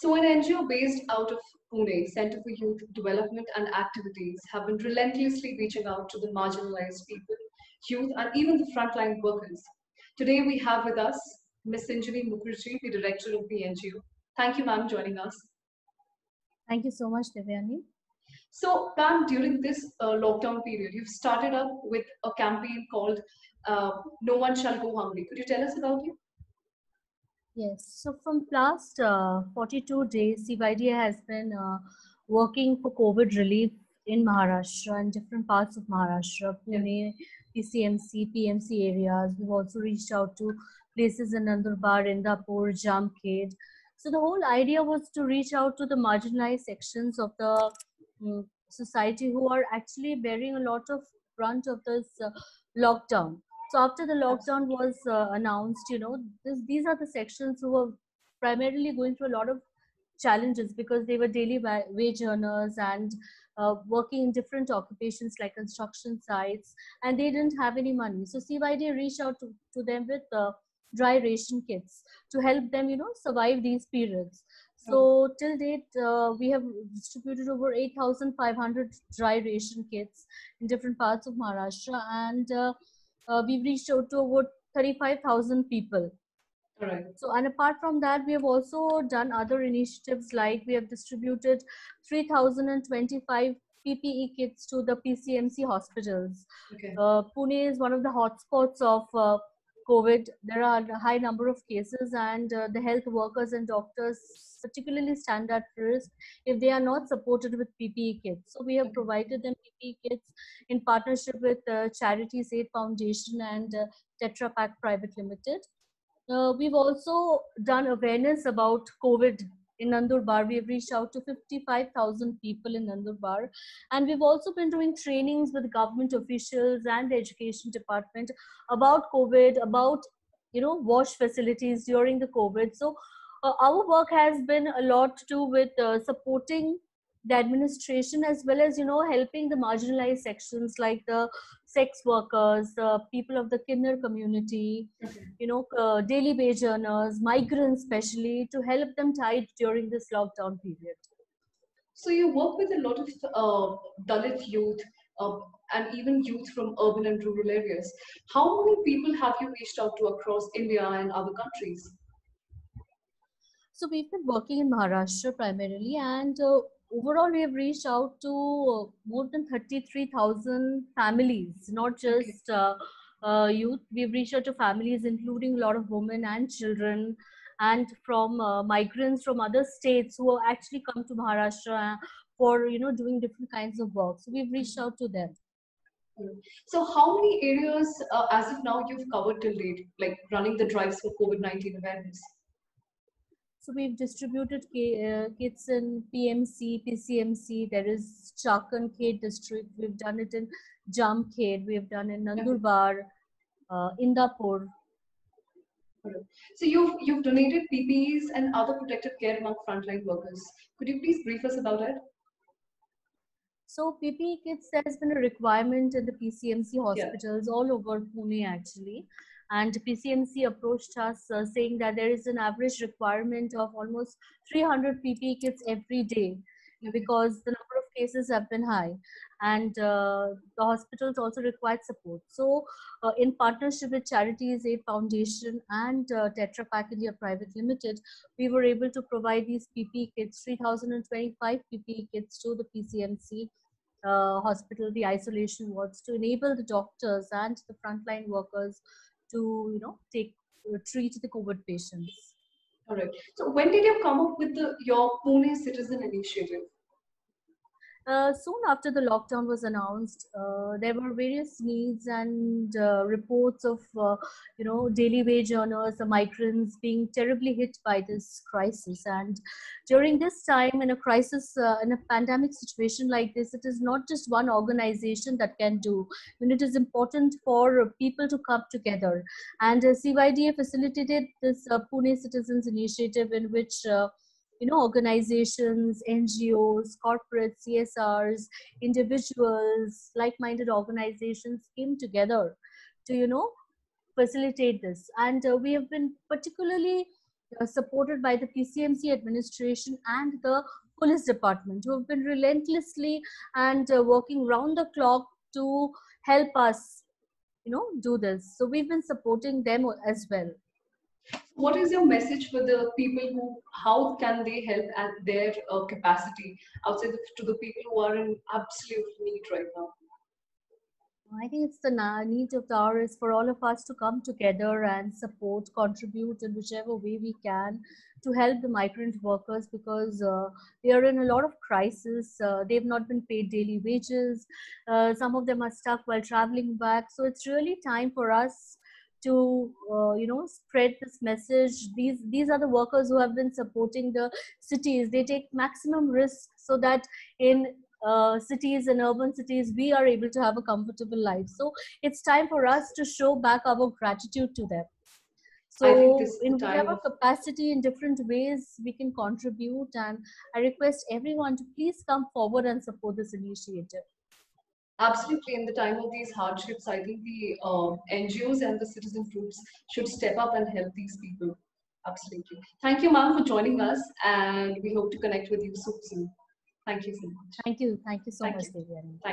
So an NGO based out of Pune, Center for Youth Development and Activities, have been relentlessly reaching out to the marginalized people, youth, and even the frontline workers. Today we have with us Ms. Sinjini Mukherjee, the director of the NGO. Thank you, ma'am, joining us. Thank you so much, Devyani. So, ma'am, during this lockdown period, you've started up with a campaign called No One Shall Go Hungry. Could you tell us about it? Yes, so from last 42 days, CYDA has been working for COVID relief in Maharashtra and different parts of Maharashtra, Pune, PCMC, PMC areas. We've also reached out to places in Nandurbar, Indapur, Jamkhed. So the whole idea was to reach out to the marginalized sections of the society who are actually bearing a lot of brunt of this lockdown. So after the lockdown was announced, these are the sections who were primarily going through a lot of challenges because they were daily wage earners and working in different occupations like construction sites, and they didn't have any money. So CYD reached out to them with dry ration kits to help them, survive these periods. So till date, we have distributed over 8,500 dry ration kits in different parts of Maharashtra, and we've reached out to over 35,000 people. Right. So, and apart from that, we have also done other initiatives like we have distributed 3,025 PPE kits to the PCMC hospitals. Okay. Pune is one of the hotspots of COVID. There are a high number of cases, and the health workers and doctors particularly stand at risk if they are not supported with PPE kits. So we have provided them PPE kits in partnership with Charities Aid Foundation and Tetra Pak Private Limited. We've also done awareness about COVID in Nandurbar. We have reached out to 55,000 people in Nandurbar. And we've also been doing trainings with government officials and the education department about COVID, about, wash facilities during the COVID. So our work has been a lot to do with supporting the administration as well as, helping the marginalized sections like the sex workers, people of the Kinner community, daily wage earners, migrants especially, to help them tide during this lockdown period. So you work with a lot of Dalit youth and even youth from urban and rural areas. How many people have you reached out to across India and other countries? So we've been working in Maharashtra primarily, and overall we have reached out to more than 33,000 families, not just youth. We've reached out to families including a lot of women and children, and from migrants from other states who have actually come to Maharashtra for doing different kinds of work. So we've reached out to them. So how many areas as of now you've covered till date, like running the drives for COVID-19 awareness? So we've distributed kits in PMC, PCMC. There is Chakan-Khed district. We've done it in Jamkhed. We've done in Nandurbar, Indapur. So you've donated PPEs and other protective care among frontline workers. Could you please brief us about it? So PPE kits, there's been a requirement in the PCMC hospitals all over Pune actually. And PCMC approached us saying that there is an average requirement of almost 300 PPE kits every day because the number of cases have been high, and the hospitals also required support. So in partnership with Charities Aid Foundation and Tetra Pak India Private Limited, we were able to provide these PPE kits, 3,025 PPE kits to the PCMC hospital, the isolation wards, to enable the doctors and the frontline workers to, treat the COVID patients. All right. So when did you come up with your Pune Citizen Initiative? Soon after the lockdown was announced, there were various needs and reports of, daily wage earners, the migrants being terribly hit by this crisis. And during this time, in a crisis, in a pandemic situation like this, it is not just one organization that can do. It is important for people to come together. And CYDA facilitated this Pune Citizens Initiative, in which organizations, NGOs, corporate CSRs, individuals, like-minded organizations came together to, facilitate this. And we have been particularly supported by the PCMC administration and the police department, who have been relentlessly and working round the clock to help us, do this. So we've been supporting them as well. What is your message for the people who, how can they help at their capacity outside to the people who are in absolute need right now? I think it's the need of the hour is for all of us to come together and support, contribute in whichever way we can to help the migrant workers, because they are in a lot of crisis. They've not been paid daily wages. Some of them are stuck while traveling back. So it's really time for us to spread this message. These are the workers who have been supporting the cities. They take maximum risk so that in cities and urban cities we are able to have a comfortable life. So it's time for us to show back our gratitude to them. I think this So is in the time whatever capacity, in different ways we can contribute, and I request everyone to please come forward and support this initiative. Absolutely, in the time of these hardships, I think the NGOs and the citizen groups should step up and help these people. Absolutely. Thank you, ma'am, for joining us, and we hope to connect with you soon. Thank you so much. Thank you so Thank much, you. Devyani. Thank